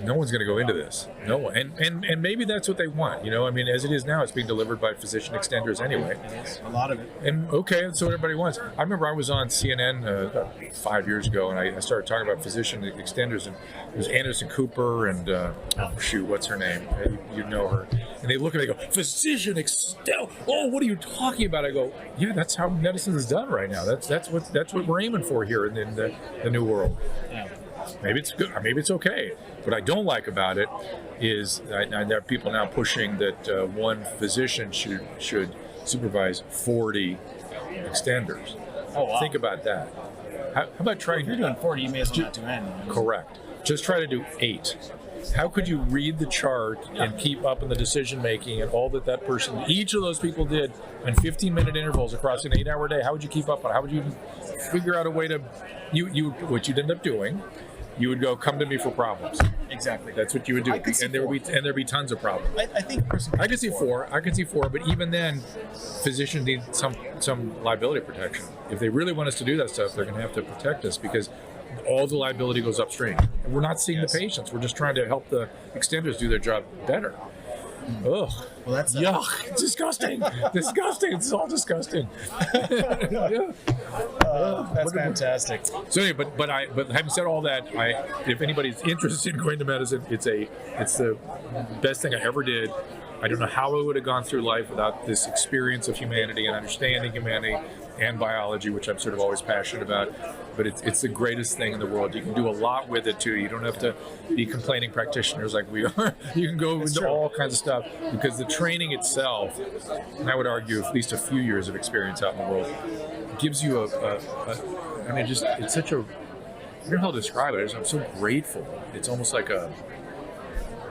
no one's going to go into this. No one. And maybe that's what they want. As it is now, it's being delivered by physician extenders anyway. Yes, a lot of it. And that's what everybody wants. I remember I was on CNN about 5 years ago, and I started talking about physician extenders, and it was Anderson Cooper and, what's her name? You know her. And they look at me and go, physician extender? Oh, what are you talking about? I go, yeah, that's how medicine is done right now. That's what we're aiming for here in the new world. Yeah. Maybe it's good, maybe it's okay. What I don't like about it is there are people now pushing that one physician should supervise 40 extenders. Oh, wow. Think about that. How about trying? If you're doing 40, you may as well not do any. Correct. Just try to do 8. How could you read the chart and keep up in the decision making and all that person, each of those people did in 15-minute intervals across an 8-hour day? How would you keep up on it? How would you figure out a way to, what you'd end up doing, you would go, come to me for problems. Exactly. That's what you would do. And there'd be tons of problems. I think I could see 4. But even then, physicians need some liability protection. If they really want us to do that stuff, they're going to have to protect us because all the liability goes upstream. And we're not seeing the patients. We're just trying to help the extenders do their job better. Ugh. Well, that's yuck. It's disgusting. Disgusting. It's all disgusting. That's fantastic. So anyway, but having said all that, if anybody's interested in going to medicine, it's the best thing I ever did. I don't know how I would have gone through life without this experience of humanity and understanding humanity and biology, which I'm sort of always passionate about. But it's the greatest thing in the world. You can do a lot with it too. You don't have to be complaining practitioners like we are. You can go into all kinds of stuff because the training itself, and I would argue at least a few years of experience out in the world, gives you it's such a, I don't know how to describe it. I'm so grateful. It's almost like a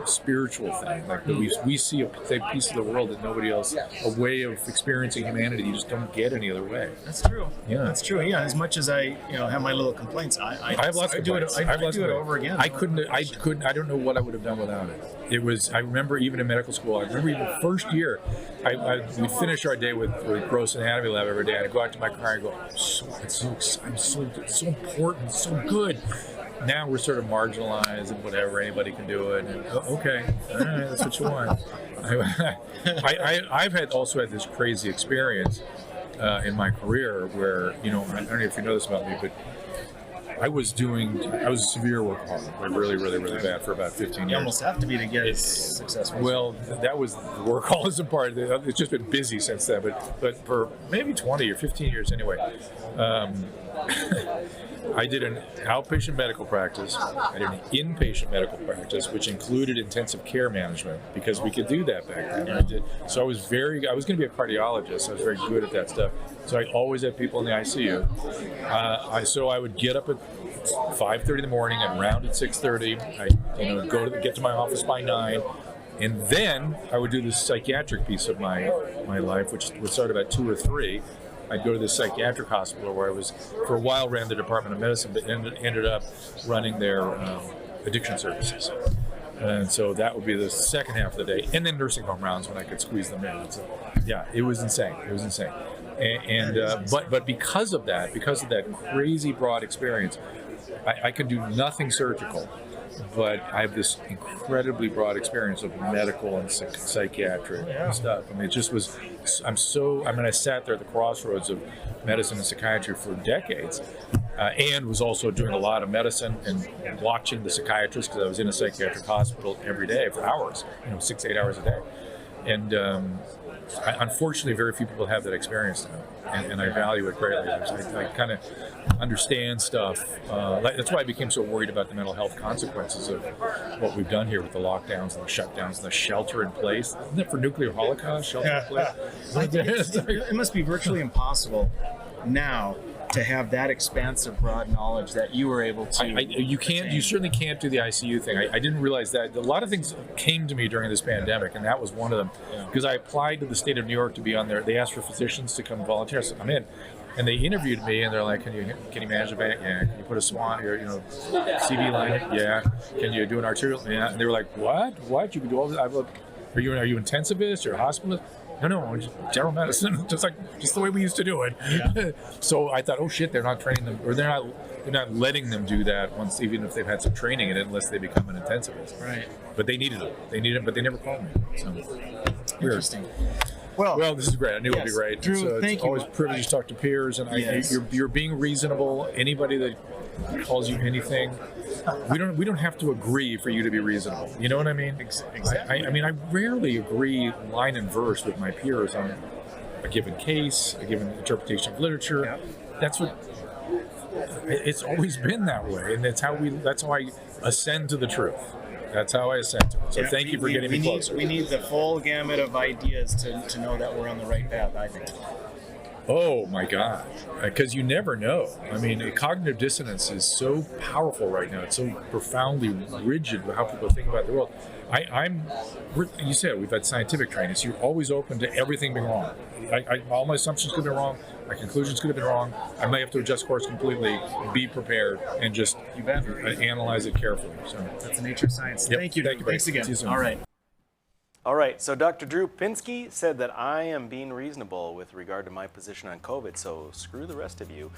spiritual thing, like we see a piece of the world that nobody else, a way of experiencing humanity you just don't get any other way. That's true. Yeah, that's true. Yeah, as much as I have my little complaints, I have lots of complaints. I do it over again. I couldn't. I don't know what I would have done without it. It was. I remember even in medical school. I remember even the first year, we'd finish our day with gross anatomy lab every day. I'd go out to my car and go, it's so important, it's so good. Now we're sort of marginalized and whatever, anybody can do it. And, okay, all right, that's what you want. I've also had this crazy experience in my career where, I don't know if you know this about me, but I was a severe workaholic, like really, really, really bad for about 15 years. You almost have to be to get successful. Well, that was the workaholism part. It's just been busy since then, but for maybe 20 or 15 years anyway. I did an outpatient medical practice. I did an inpatient medical practice, which included intensive care management because we could do that back then. So I was going to be a cardiologist. I was very good at that stuff. So I always had people in the ICU. So I would get up at 5:30 in the morning and round at 6:30. I get to my office by 9. And then I would do the psychiatric piece of my life, which would start about 2 or 3. I'd go to this psychiatric hospital where I was, for a while, ran the Department of Medicine, but ended up running their addiction services. And so that would be the second half of the day. And then nursing home rounds when I could squeeze them in. So, yeah, it was insane. But because of that crazy broad experience, I could do nothing surgical. But I have this incredibly broad experience of medical and psychiatric stuff. I mean, it just was, I sat there at the crossroads of medicine and psychiatry for decades, and was also doing a lot of medicine and watching the psychiatrist because I was in a psychiatric hospital every day for hours, 6-8 hours a day. And unfortunately, very few people have that experience now, and I value it greatly. I kind of understand stuff. That's why I became so worried about the mental health consequences of what we've done here with the lockdowns and the shutdowns and the shelter in place. Isn't it for nuclear holocaust, shelter in place? It must be virtually impossible now to have that expansive, broad knowledge that you were able to. You certainly can't do the ICU thing. I didn't realize that. A lot of things came to me during this pandemic, and that was one of them. Because I applied to the state of New York to be on there. They asked for physicians to come volunteer. I said, I'm in. And they interviewed me, and they're like, "Can you manage a bank? Yeah. Can you put a swan here? CV line? Yeah. Can you do an arterial? Yeah." And they were like, "What? You can do all this? Are you intensivist or hospitalist?" No, just general medicine, just the way we used to do it. Yeah. So I thought, oh shit, they're not training them, or they're not letting them do that once, even if they've had some training in it, unless they become an intensivist. Right. But they needed it, but they never called me. So interesting. Well, this is great. I knew it would be great. Drew, so thank it's you. Always a privilege to talk to peers, and you're being reasonable. Anybody that calls you anything, we don't have to agree for you to be reasonable. You know what I mean? Exactly. I rarely agree line and verse with my peers on a given case, a given interpretation of literature. Yep. That's what. It's always been that way, and that's how I ascend to the truth. That's how I ascend to it. So thank you for getting me closer. We need the full gamut of ideas to know that we're on the right path, I think. Oh my God, because you never know. I mean, cognitive dissonance is so powerful right now. It's so profoundly rigid with how people think about the world. You said we've had scientific training, so you're always open to everything being wrong. All my assumptions could have been wrong. My conclusions could have been wrong. I may have to adjust course completely. Be prepared and just analyze it carefully. So that's the nature of science. Yep. Thank you. Thank you. Thanks again. See you soon. All right. All right, so Dr. Drew Pinsky said that I am being reasonable with regard to my position on COVID, so screw the rest of you.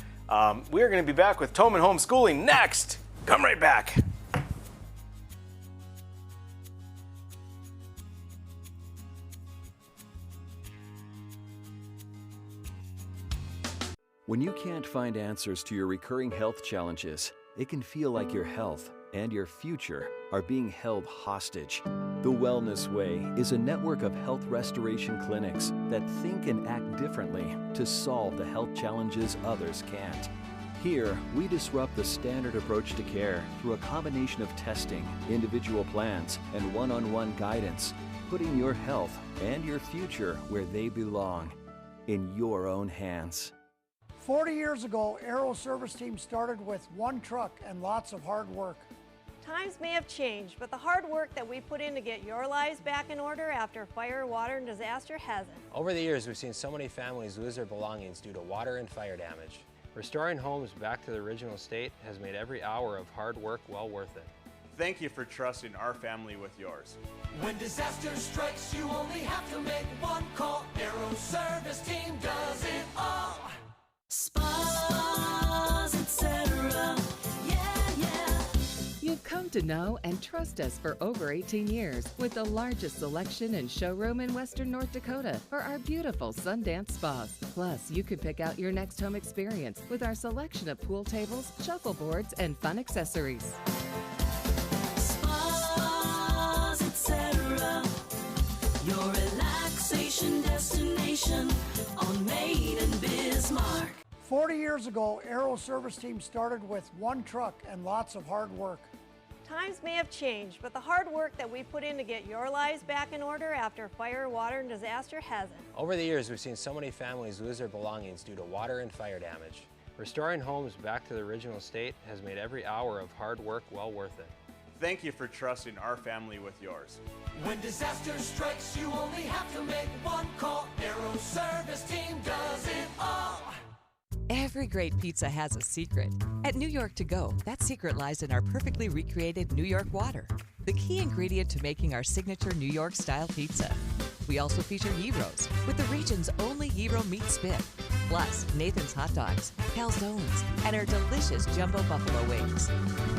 We're going to be back with Toman Homeschooling next. Come right back. When you can't find answers to your recurring health challenges, it can feel like your health and your future are being held hostage. The Wellness Way is a network of health restoration clinics that think and act differently to solve the health challenges others can't. Here, we disrupt the standard approach to care through a combination of testing, individual plans, and one-on-one guidance, putting your health and your future where they belong, in your own hands. 40 years ago, Aero Service Team started with one truck and lots of hard work. Times may have changed, but the hard work that we put in to get your lives back in order after fire, water, and disaster hasn't. Over the years, we've seen so many families lose their belongings due to water and fire damage. Restoring homes back to the original state has made every hour of hard work well worth it. Thank you for trusting our family with yours. When disaster strikes, you only have to make one call. Aero Service Team does it all. Spas, etc. You've come to know and trust us for over 18 years with the largest selection and showroom in Western North Dakota for our beautiful Sundance spas. Plus, you can pick out your next home experience with our selection of pool tables, shuffleboards, and fun accessories. Spas, etc. Your relaxation destination on Main and Bismarck. 40 years ago, Aero Service Team started with one truck and lots of hard work. Times may have changed, but the hard work that we put in to get your lives back in order after fire, water, and disaster hasn't. Over the years, we've seen so many families lose their belongings due to water and fire damage. Restoring homes back to the original state has made every hour of hard work well worth it. Thank you for trusting our family with yours. When disaster strikes, you only have to make one call. Aero Service Team does it all. Every great pizza has a secret. At New York To Go, that secret lies in our perfectly recreated New York water, the key ingredient to making our signature New York-style pizza. We also feature gyros, with the region's only gyro meat spit, plus Nathan's hot dogs, calzones, and our delicious jumbo buffalo wings.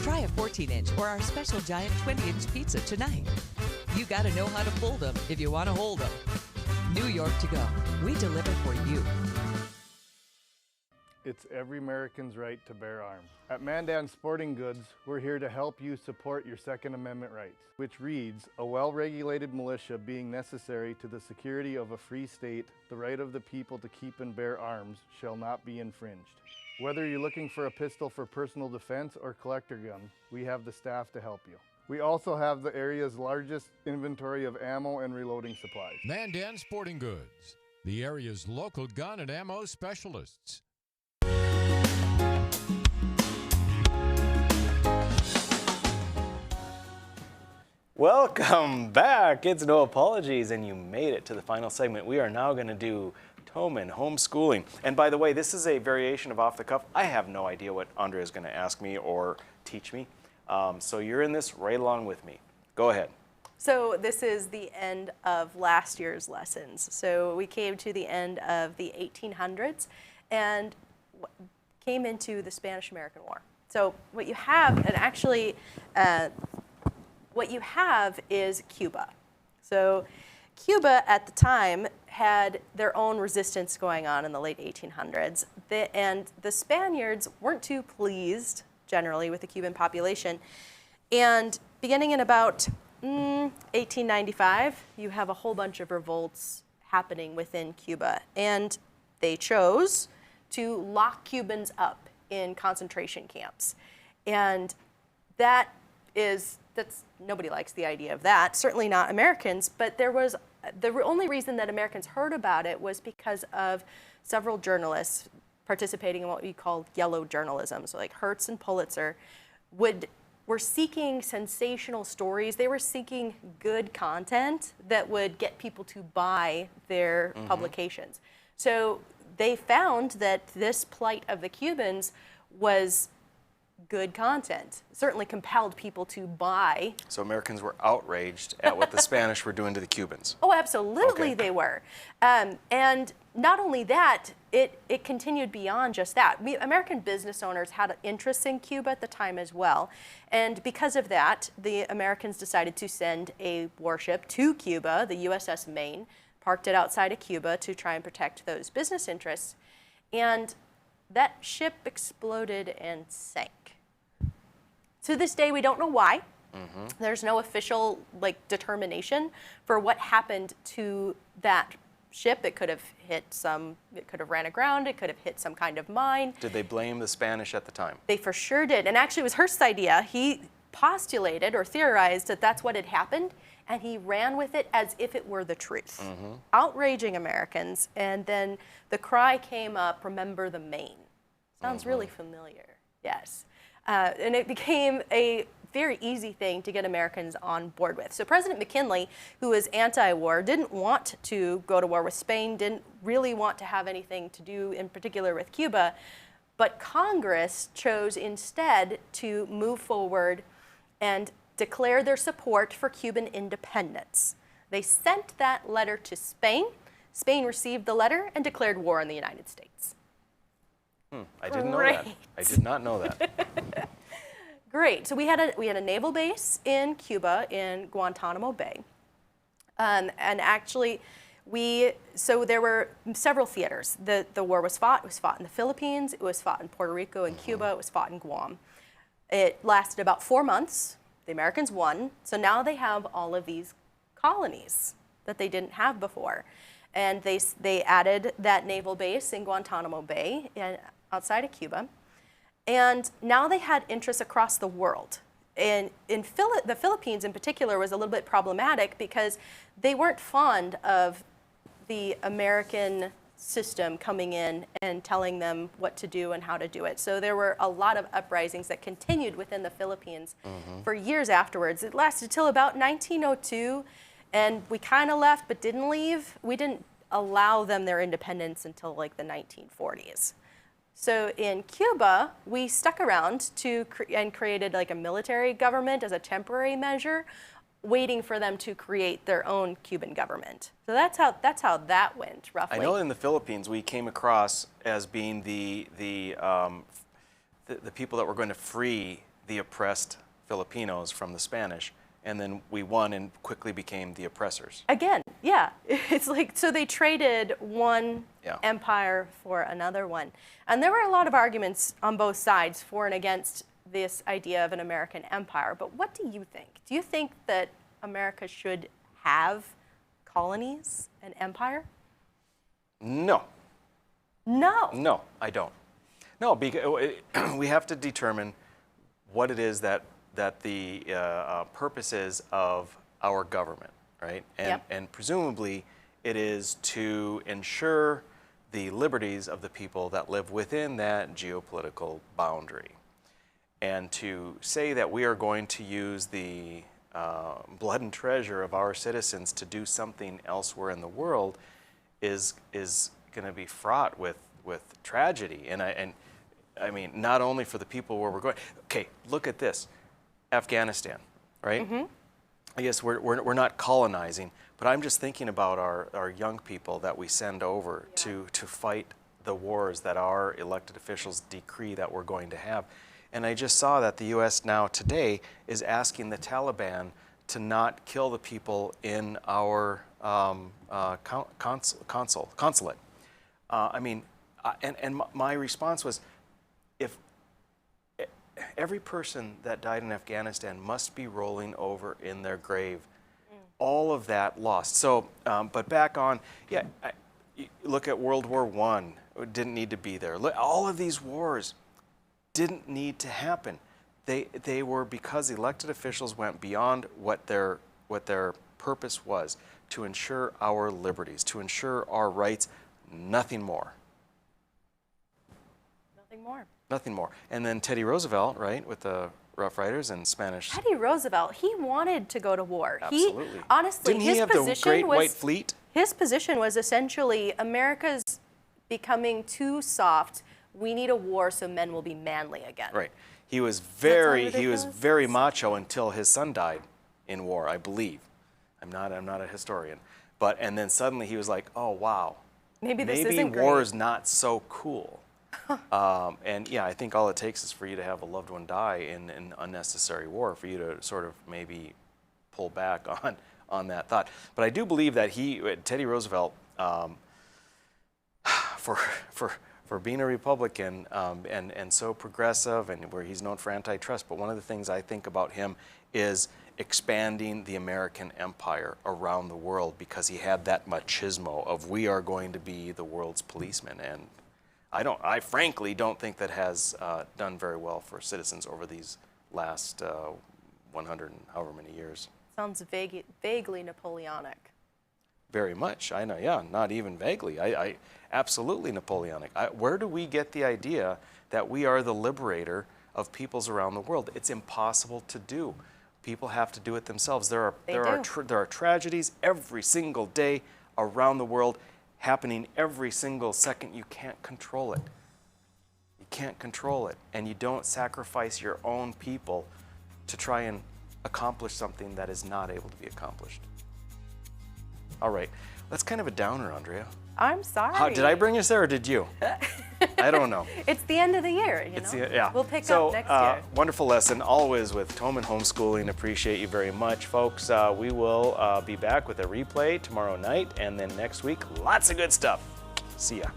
Try a 14-inch or our special giant 20-inch pizza tonight. You gotta know how to fold them if you want to hold them. New York To Go, we deliver for you. It's every American's right to bear arms. At Mandan Sporting Goods, we're here to help you support your Second Amendment rights, which reads, a well-regulated militia being necessary to the security of a free state, the right of the people to keep and bear arms shall not be infringed. Whether you're looking for a pistol for personal defense or collector gun, we have the staff to help you. We also have the area's largest inventory of ammo and reloading supplies. Mandan Sporting Goods, the area's local gun and ammo specialists. Welcome back. It's No Apologies, and you made it to the final segment. We are now going to do Toman Homeschooling. And by the way, this is a variation of Off the Cuff. I have no idea what Andrea is going to ask me or teach me. So you're in this right along with me. Go ahead. So this is the end of last year's lessons. So we came to the end of the 1800s and came into the Spanish-American War. So what you have, and actually, what you have is Cuba. So Cuba at the time had their own resistance going on in the late 1800s. And the Spaniards weren't too pleased, generally, with the Cuban population. And beginning in about 1895, you have a whole bunch of revolts happening within Cuba. And they chose to lock Cubans up in concentration camps. And that's nobody likes the idea of that, certainly not Americans, but there was the only reason that Americans heard about it was because of several journalists participating in what we call yellow journalism, so like Hertz and Pulitzer, were seeking sensational stories. They were seeking good content that would get people to buy their publications. So they found that this plight of the Cubans was good content, certainly compelled people to buy. So Americans were outraged at what the Spanish were doing to the Cubans. Oh, absolutely they were. And not only that, it continued beyond just that. American business owners had interests in Cuba at the time as well. And because of that, the Americans decided to send a warship to Cuba, the USS Maine, parked it outside of Cuba to try and protect those business interests. And that ship exploded and sank. To this day, we don't know why. There's no official determination for what happened to that ship. It could have it could have ran aground, it could have hit some kind of mine. Did they blame the Spanish at the time? They for sure did. And actually, it was Hearst's idea. He postulated or theorized that that's what had happened, and he ran with it as if it were the truth, outraging Americans. And then the cry came up, "Remember the Maine." Sounds really familiar. Yes. And it became a very easy thing to get Americans on board with. So President McKinley, who was anti-war, didn't want to go to war with Spain, didn't really want to have anything to do in particular with Cuba, but Congress chose instead to move forward and declare their support for Cuban independence. They sent that letter to Spain. Spain received the letter and declared war on the United States. I didn't know that. I did not know that. Great. So we had a naval base in Cuba in Guantanamo Bay, and actually, so there were several theaters. The war was fought. It was fought in the Philippines. It was fought in Puerto Rico and Cuba. It was fought in Guam. It lasted about 4 months. The Americans won. So now they have all of these colonies that they didn't have before, and they added that naval base in Guantanamo Bay outside of Cuba. And now they had interests across the world. And the Philippines in particular was a little bit problematic because they weren't fond of the American system coming in and telling them what to do and how to do it. So there were a lot of uprisings that continued within the Philippines for years afterwards. It lasted till about 1902, and we kind of left but didn't leave. We didn't allow them their independence until like the 1940s. So in Cuba, we stuck around and created like a military government as a temporary measure, waiting for them to create their own Cuban government. So that's how that went, roughly. I know in the Philippines we came across as being the people that were going to free the oppressed Filipinos from the Spanish, and then we won and quickly became the oppressors. Again, yeah. It's like, so they traded one empire for another one. And there were a lot of arguments on both sides for and against this idea of an American empire. But what do you think? Do you think that America should have colonies, an empire? No. No. No, I don't. No, because we have to determine what it is that the purpose is of our government, right? And presumably it is to ensure the liberties of the people that live within that geopolitical boundary. And to say that we are going to use the blood and treasure of our citizens to do something elsewhere in the world is going to be fraught with tragedy. And I mean, not only for the people where we're going. Okay, look at this. Afghanistan, right? I guess we're not colonizing, but I'm just thinking about our young people that we send over to fight the wars that our elected officials decree that we're going to have. And I just saw that the U.S. now today is asking the Taliban to not kill the people in our consulate. I mean, and my response was, if every person that died in Afghanistan must be rolling over in their grave, all of that lost. So, but back on, look at World War I, it didn't need to be there. Look, all of these wars didn't need to happen. They were because elected officials went beyond what their purpose was, to ensure our liberties, to ensure our rights, nothing more. more. Nothing more. And then Teddy Roosevelt, right, with the Rough Riders and Spanish. Teddy Roosevelt, he wanted to go to war. Absolutely. He, honestly, Didn't his he have position the Great was, White Fleet? His position was essentially America's becoming too soft. We need a war so men will be manly again. Right. He was very macho until his son died in war, I believe. I'm not a historian. And then suddenly he was like, oh wow. Maybe this isn't war great. is not so cool. And yeah, I think all it takes is for you to have a loved one die in an unnecessary war for you to sort of maybe pull back on that thought. But I do believe that Teddy Roosevelt, for being a Republican and so progressive, and where he's known for antitrust, but one of the things I think about him is expanding the American empire around the world, because he had that machismo of we are going to be the world's policeman. And I frankly don't think that has done very well for citizens over these last 100 and however many years. Sounds vaguely Napoleonic. Very much, I know, yeah, not even vaguely. I absolutely Napoleonic. Where do we get the idea that we are the liberator of peoples around the world? It's impossible to do. People have to do it themselves. There are tragedies every single day around the world, happening every single second. You can't control it. You can't control it, and you don't sacrifice your own people to try and accomplish something that is not able to be accomplished. All right, that's kind of a downer, Andrea. I'm sorry. Did I bring us there, or did you? I don't know. It's the end of the year, you know? Yeah. We'll pick up next year. Wonderful lesson, always with Toman Homeschooling. Appreciate you very much, folks. We will be back with a replay tomorrow night, and then next week, lots of good stuff. See ya.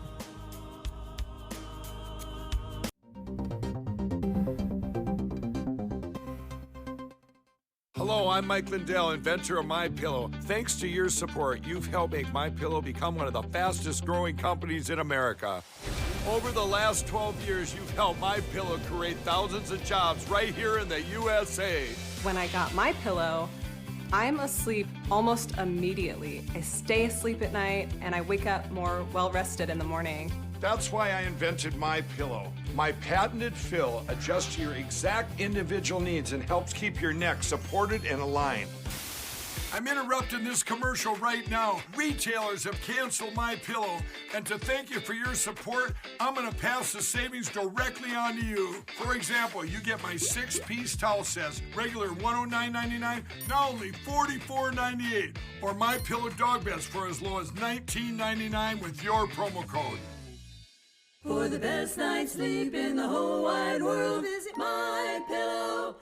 Hello, I'm Mike Lindell, inventor of MyPillow. Thanks to your support, you've helped make MyPillow become one of the fastest growing companies in America. Over the last 12 years, you've helped MyPillow create thousands of jobs right here in the USA. When I got MyPillow, I'm asleep almost immediately. I stay asleep at night and I wake up more well-rested in the morning. That's why I invented MyPillow. My patented fill adjusts to your exact individual needs and helps keep your neck supported and aligned. I'm interrupting this commercial right now. Retailers have canceled MyPillow, and to thank you for your support, I'm gonna pass the savings directly on to you. For example, you get my 6-piece towel sets, regular $109.99, now only $44.98, or MyPillow dog beds for as low as $19.99 with your promo code. For the best night's sleep in the whole wide world, visit MyPillow.